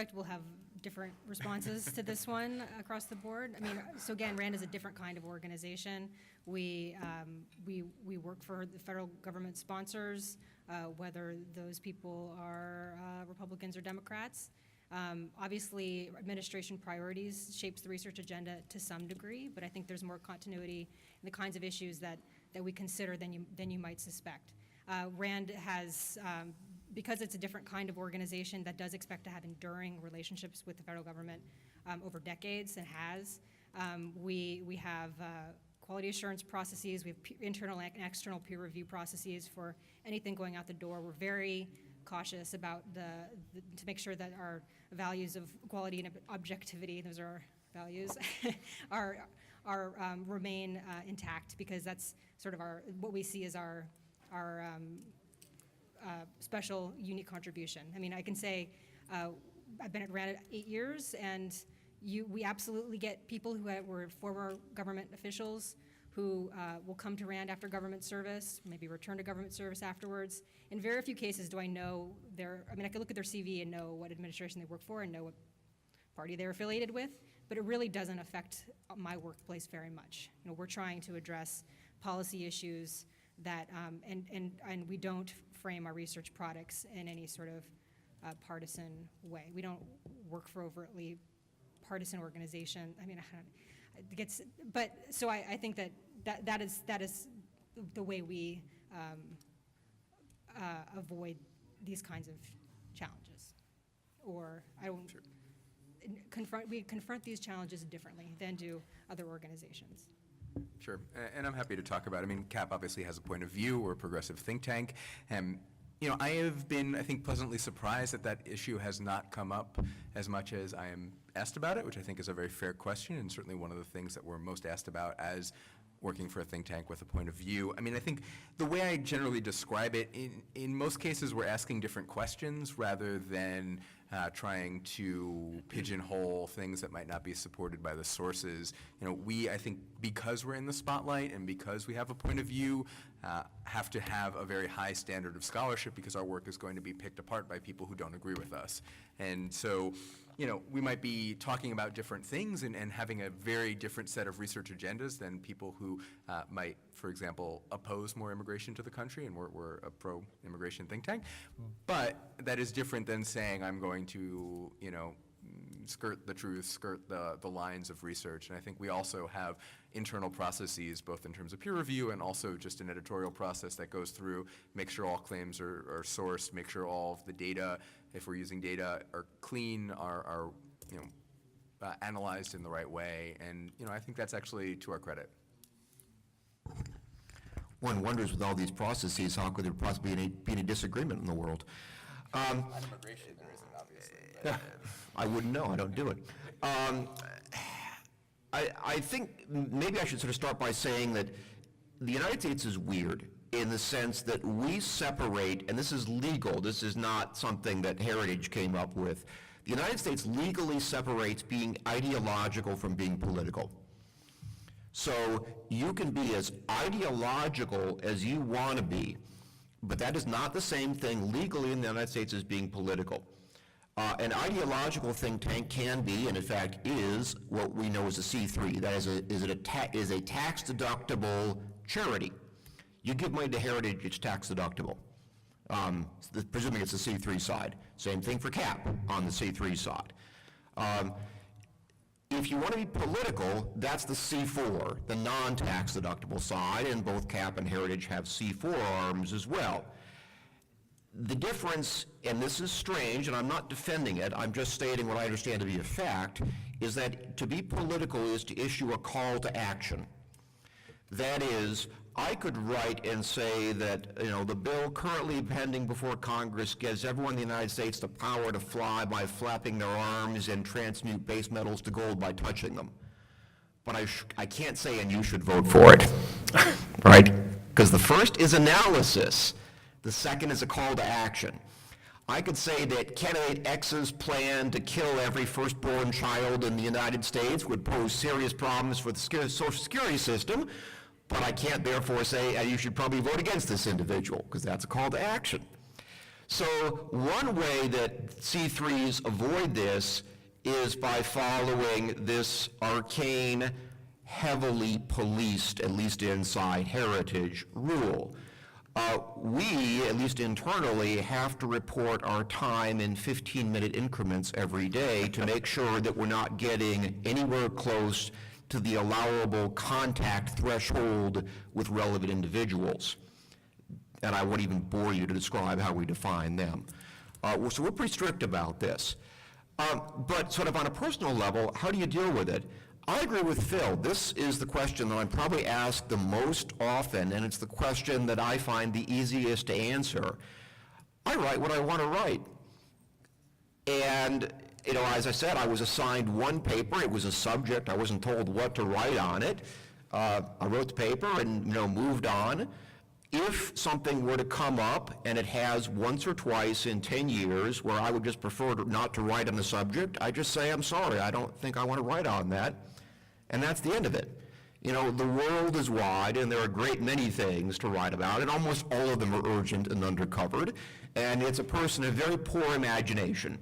suspect we'll have different responses to this one across the board. I mean, so again, RAND is a different kind of organization. We work for the federal government sponsors, whether those people are Republicans or Democrats. Obviously, administration priorities shapes the research agenda to some degree, but I think there's more continuity in the kinds of issues that we consider than you might suspect. RAND has, because it's a different kind of organization that does expect to have enduring relationships with the federal government over decades and has, we have quality assurance processes, we have internal and external peer review processes for anything going out the door. We're very cautious about to make sure that our values of quality and objectivity, those are our values, remain intact, because that's sort of what we see as our special, unique contribution. I mean, I can say I've been at RAND 8 years, and we absolutely get people who were former government officials who will come to RAND after government service, maybe return to government service afterwards. In very few cases do I know I can look at their CV and know what administration they work for and know what party they're affiliated with, but it really doesn't affect my workplace very much. You know, we're trying to address policy issues that, and we don't frame our research products in any sort of partisan way. We don't work for overtly partisan organization. I mean, it gets, but so I think that is the way we avoid these kinds of challenges, or I don't we confront these challenges differently than do other organizations. Sure, and I'm happy to talk about it. I mean, CAP obviously has a point of view. We're a progressive think tank. You know, I have been, I think, pleasantly surprised that issue has not come up as much as I am asked about it, which I think is a very fair question, and certainly one of the things that we're most asked about as working for a think tank with a point of view. I mean, I think the way I generally describe it, in most cases we're asking different questions rather than trying to pigeonhole things that might not be supported by the sources. You know, I think because we're in the spotlight and because we have a point of view, have to have a very high standard of scholarship, because our work is going to be picked apart by people who don't agree with us. And so, you know, we might be talking about different things and having a very different set of research agendas than people who might, for example, oppose more immigration to the country, and we're a pro-immigration think tank. But that is different than saying I'm going to, you know, skirt the truth, skirt the lines of research. And I think we also have internal processes, both in terms of peer review and also just an editorial process that goes through, make sure all claims are sourced, make sure all of the data, if we're using data, are clean, are you know, analyzed in the right way. And you know, I think that's actually to our credit. One wonders, with all these processes, how could there possibly be any disagreement in the world? On immigration, there isn't, obviously. I wouldn't know. I don't do it. I think maybe I should sort of start by saying that the United States is weird in the sense that we separate, and this is legal, this is not something that Heritage came up with. The United States legally separates being ideological from being political. So you can be as ideological as you want to be, but that is not the same thing legally in the United States as being political. An ideological think tank can be, and in fact is, what we know as a C3. That is a tax-deductible charity. You give money to Heritage, it's tax-deductible, presuming it's the C3 side. Same thing for CAP on the C3 side. If you want to be political, that's the C4, the non-tax-deductible side, and both CAP and Heritage have C4 arms as well. The difference, and this is strange, and I'm not defending it, I'm just stating what I understand to be a fact, is that to be political is to issue a call to action. That is, I could write and say that, you know, the bill currently pending before Congress gives everyone in the United States the power to fly by flapping their arms and transmute base metals to gold by touching them. But I can't say, and you should vote for it, right? Because the first is analysis. The second is a call to action. I could say that candidate X's plan to kill every firstborn child in the United States would pose serious problems for the Social Security system, but I can't therefore say you should probably vote against this individual, because that's a call to action. So one way that C3s avoid this is by following this arcane, heavily policed, at least inside Heritage, rule. We, at least internally, have to report our time in 15-minute increments every day to make sure that we're not getting anywhere close to the allowable contact threshold with relevant individuals. And I won't even bore you to describe how we define them. So we're pretty strict about this. But sort of on a personal level, how do you deal with it? I agree with Phil. This is the question that I'm probably asked the most often, and it's the question that I find the easiest to answer. I write what I want to write. And, you know, as I said, I was assigned one paper. It was a subject. I wasn't told what to write on it. I wrote the paper and, you know, moved on. If something were to come up, and it has once or twice in 10 years, where I would just prefer not to write on the subject, I just say, I'm sorry, I don't think I want to write on that. And that's the end of it. You know, the world is wide, and there are a great many things to write about, and almost all of them are urgent and undercovered. And it's a person of very poor imagination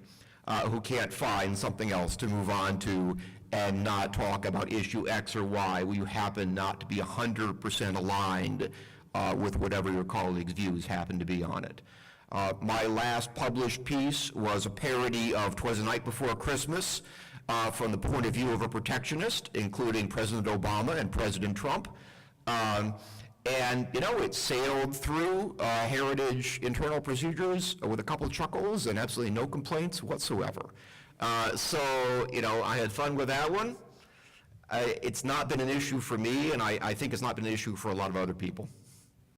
who can't find something else to move on to and not talk about issue X or Y where you happen not to be 100% aligned with whatever your colleagues' views happen to be on it. My last published piece was a parody of 'Twas the Night Before Christmas from the point of view of a protectionist, including President Obama and President Trump. And, you know, it sailed through Heritage internal procedures with a couple of chuckles and absolutely no complaints whatsoever. So, you know, I had fun with that one. It's not been an issue for me, and I think it's not been an issue for a lot of other people.